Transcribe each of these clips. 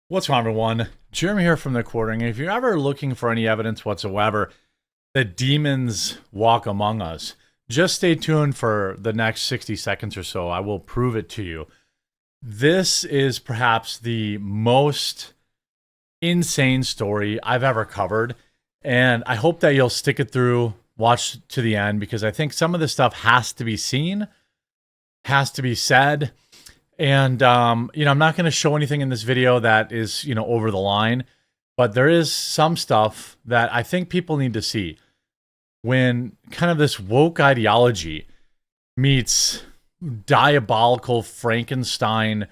What's wrong, everyone? Jeremy here from the Quartering. If you're ever looking for any evidence whatsoever that demons walk among us, just stay tuned for the next 60 seconds or so. I will prove it to you. This is perhaps the most insane story I've ever covered, and I hope that you'll stick it through, watch to the end, because I think some of this stuff has to be seen, has to be said. And, I'm not going to show anything in this video that is, over the line, but there is some stuff that I think people need to see when kind of this woke ideology meets diabolical Frankenstein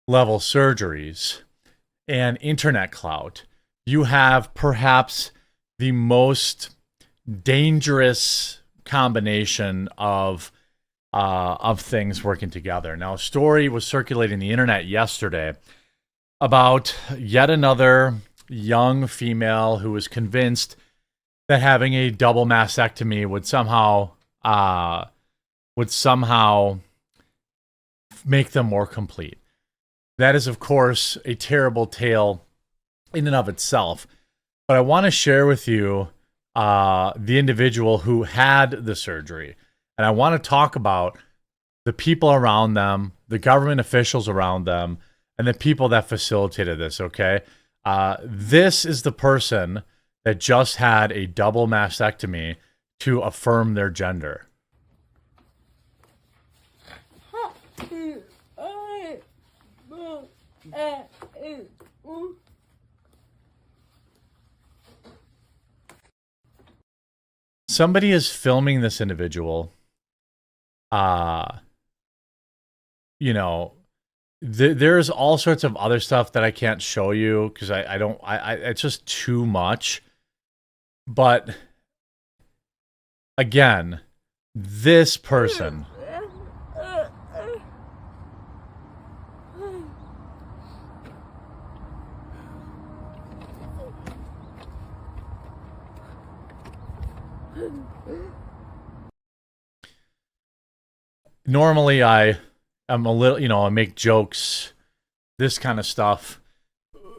level surgeries and internet clout. You have perhaps the most dangerous combination of things working together. Now, a story was circulating the internet yesterday about yet another young female who was convinced that having a double mastectomy would somehow make them more complete. That is, of course, a terrible tale in and of itself. But I want to share with you the individual who had the surgery. And I want to talk about the people around them, the government officials around them, and the people that facilitated this, okay? This is the person that just had a double mastectomy to affirm their gender. Somebody is filming this individual. There's all sorts of other stuff that I can't show you because it's just too much. But again, this person, normally I am a little, I make jokes, this kind of stuff.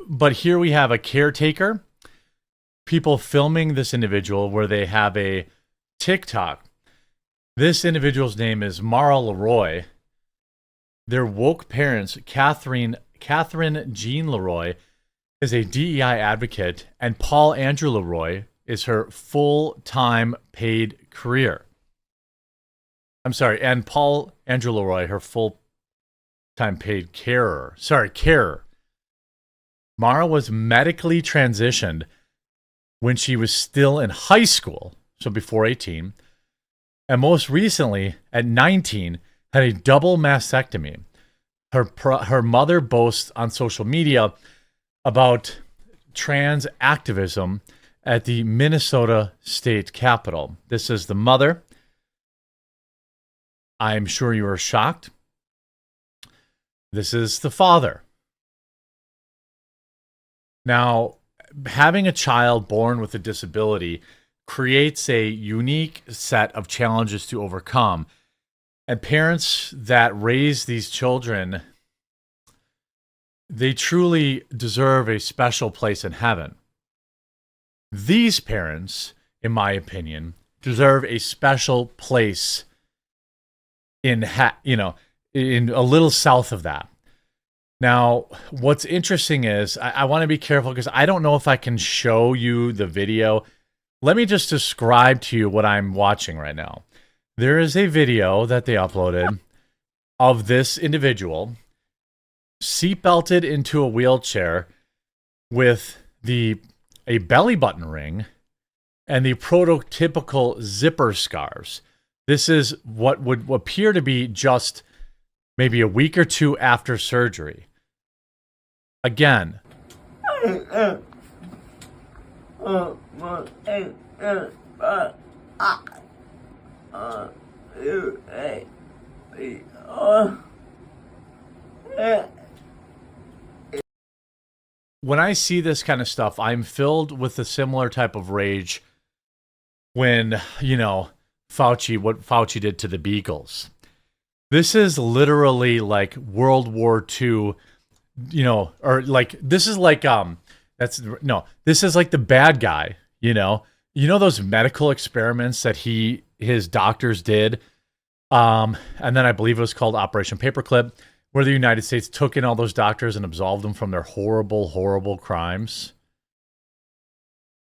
But here we have a caretaker, people filming this individual where they have a TikTok. This individual's name is Mara Leroy. Their woke parents, Catherine Jean Leroy, is a DEI advocate, and Paul Andrew Leroy is her full-time paid career. I'm sorry, and Paul Andrew Leroy, her full-time paid carer. Carer. Mara was medically transitioned when she was still in high school, so before 18, and most recently, at 19, had a double mastectomy. Her mother boasts on social media about trans activism at the Minnesota State Capitol. This is the mother. I'm sure you are shocked. This is the father. Now, having a child born with a disability creates a unique set of challenges to overcome. And parents that raise these children, they truly deserve a special place in heaven. These parents, in my opinion, deserve a special place in a little south of that. Now, what's interesting is I want to be careful because I don't know if I can show you the video. Let me just describe to you what I'm watching right now. There is a video that they uploaded of this individual seatbelted into a wheelchair with a belly button ring and the prototypical zipper scarves. This is what would appear to be just maybe a week or two after surgery. Again, when I see this kind of stuff, I'm filled with a similar type of rage when, what Fauci did to the Beagles. This is literally like World War II you know, or like this is like that's no, this is like the bad guy, you know. You know those medical experiments that his doctors did, and then I believe it was called Operation Paperclip, where the United States took in all those doctors and absolved them from their horrible, horrible crimes.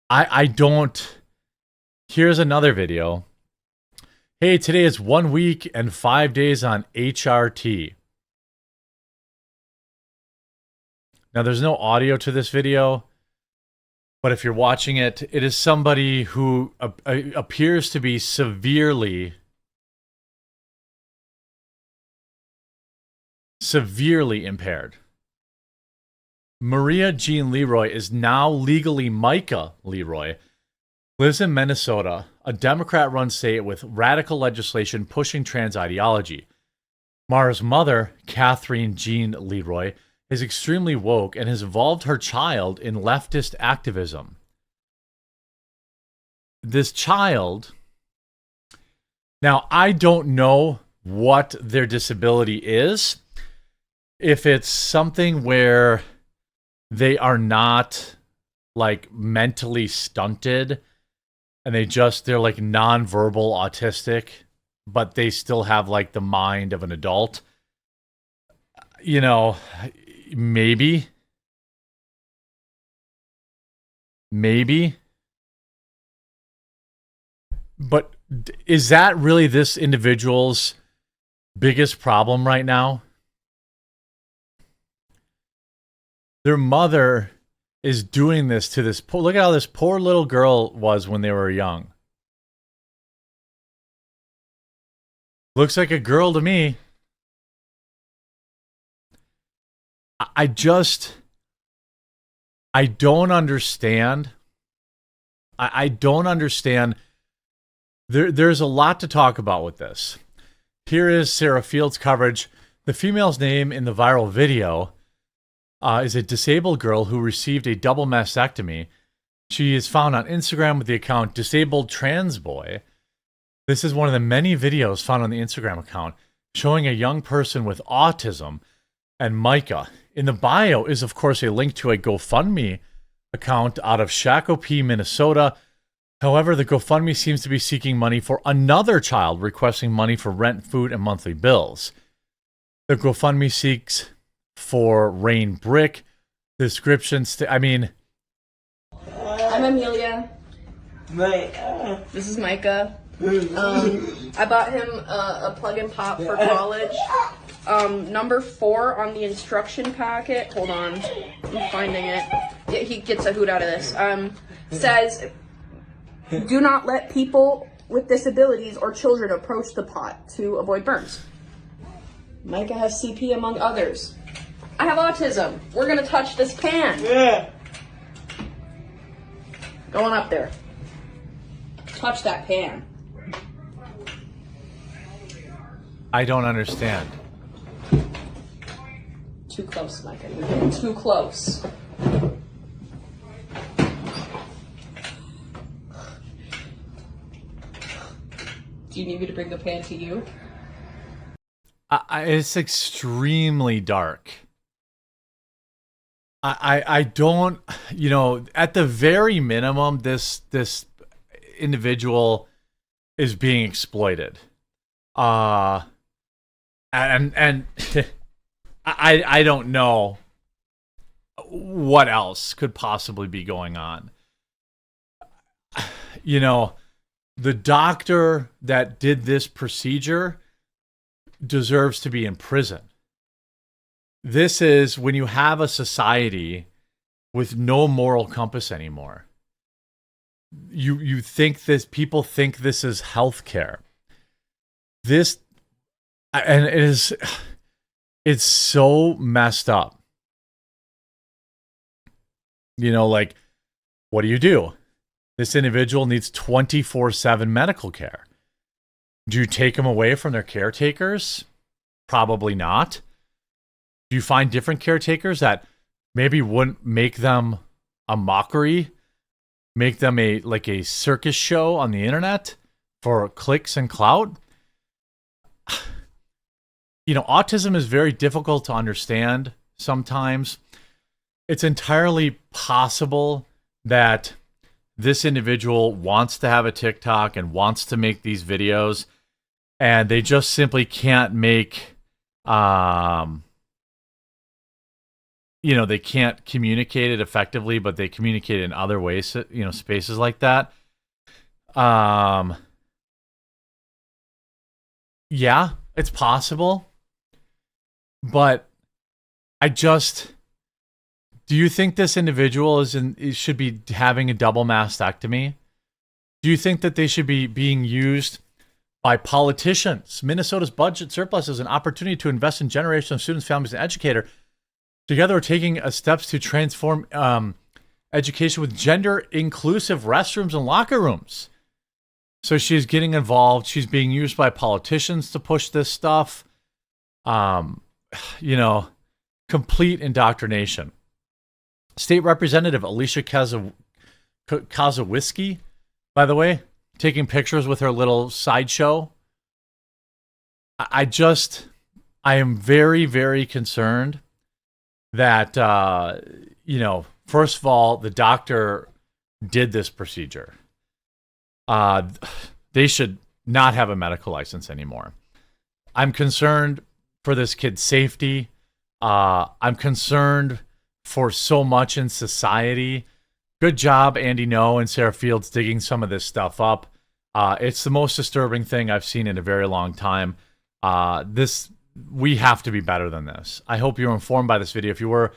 I don't. Here's another video. Hey, today is 1 week and 5 days on HRT. Now, there's no audio to this video, but if you're watching it, it is somebody who appears to be severely impaired. Maria Jean Leroy is now legally Micah Leroy, lives in Minnesota, a Democrat-run state with radical legislation pushing trans ideology. Mara's mother, Catherine Jean Leroy, is extremely woke and has involved her child in leftist activism. This child... Now, I don't know what their disability is. If it's something where they are not, like, mentally stunted and they're, like, nonverbal autistic, but they still have, like, the mind of an adult, you know... Maybe. But is that really this individual's biggest problem right now? Their mother is doing this to this poor... Look at how this poor little girl was when they were young. Looks like a girl to me. I don't understand. I don't understand. There's a lot to talk about with this. Here is Sarah Field's coverage. The female's name in the viral video is a disabled girl who received a double mastectomy. She is found on Instagram with the account Disabled Trans Boy. This is one of the many videos found on the Instagram account showing a young person with autism and Micah. In the bio is, of course, a link to a GoFundMe account out of Shakopee, Minnesota. However, the GoFundMe seems to be seeking money for another child, requesting money for rent, food, and monthly bills. The GoFundMe seeks for Rain Brick. The description, I'm Amelia. This is Micah. I bought him a plug and pop for college. Number 4 on the instruction packet. Hold on, I'm finding it. Yeah, he gets a hoot out of this. Says, do not let people with disabilities or children approach the pot to avoid burns. Micah has CP among others. I have autism. We're gonna touch this pan. Yeah. Going up there. Touch that pan. I don't understand. Too close, Micah. You're getting too close. Do you need me to bring the pan to you? It's extremely dark. I don't, you know, at the very minimum, this individual is being exploited. And I don't know what else could possibly be going on. You know, the doctor that did this procedure deserves to be in prison. This is when you have a society with no moral compass anymore. You think this, people think this is healthcare. This, and it's so messed up. You know, like, what do? This individual needs 24/7 medical care. Do you take them away from their caretakers? Probably not. Do you find different caretakers that maybe wouldn't make them a mockery, make them a circus show on the internet for clicks and clout? You know, autism is very difficult to understand, sometimes. It's entirely possible that this individual wants to have a TikTok and wants to make these videos, and they just simply can't make, they can't communicate it effectively, but they communicate in other ways, spaces like that. Yeah, it's possible. But do you think this individual should be having a double mastectomy? Do you think that they should be being used by politicians? Minnesota's budget surplus is an opportunity to invest in generations of students, families, and educators. Together, we're taking steps to transform education with gender-inclusive restrooms and locker rooms. So she's getting involved. She's being used by politicians to push this stuff. Complete indoctrination. State Representative Alicia Kazawiski, by the way, taking pictures with her little sideshow. I am very, very concerned that, first of all, the doctor did this procedure. They should not have a medical license anymore. I'm concerned for this kid's safety. I'm concerned for so much in society. Good job, Andy No and Sarah Fields, digging some of this stuff up. It's the most disturbing thing I've seen in a very long time. We have to be better than this. I hope you're informed by this video. If you were,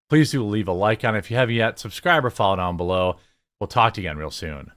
please do leave a like on it. If you haven't yet, subscribe or follow down below. We'll talk to you again real soon.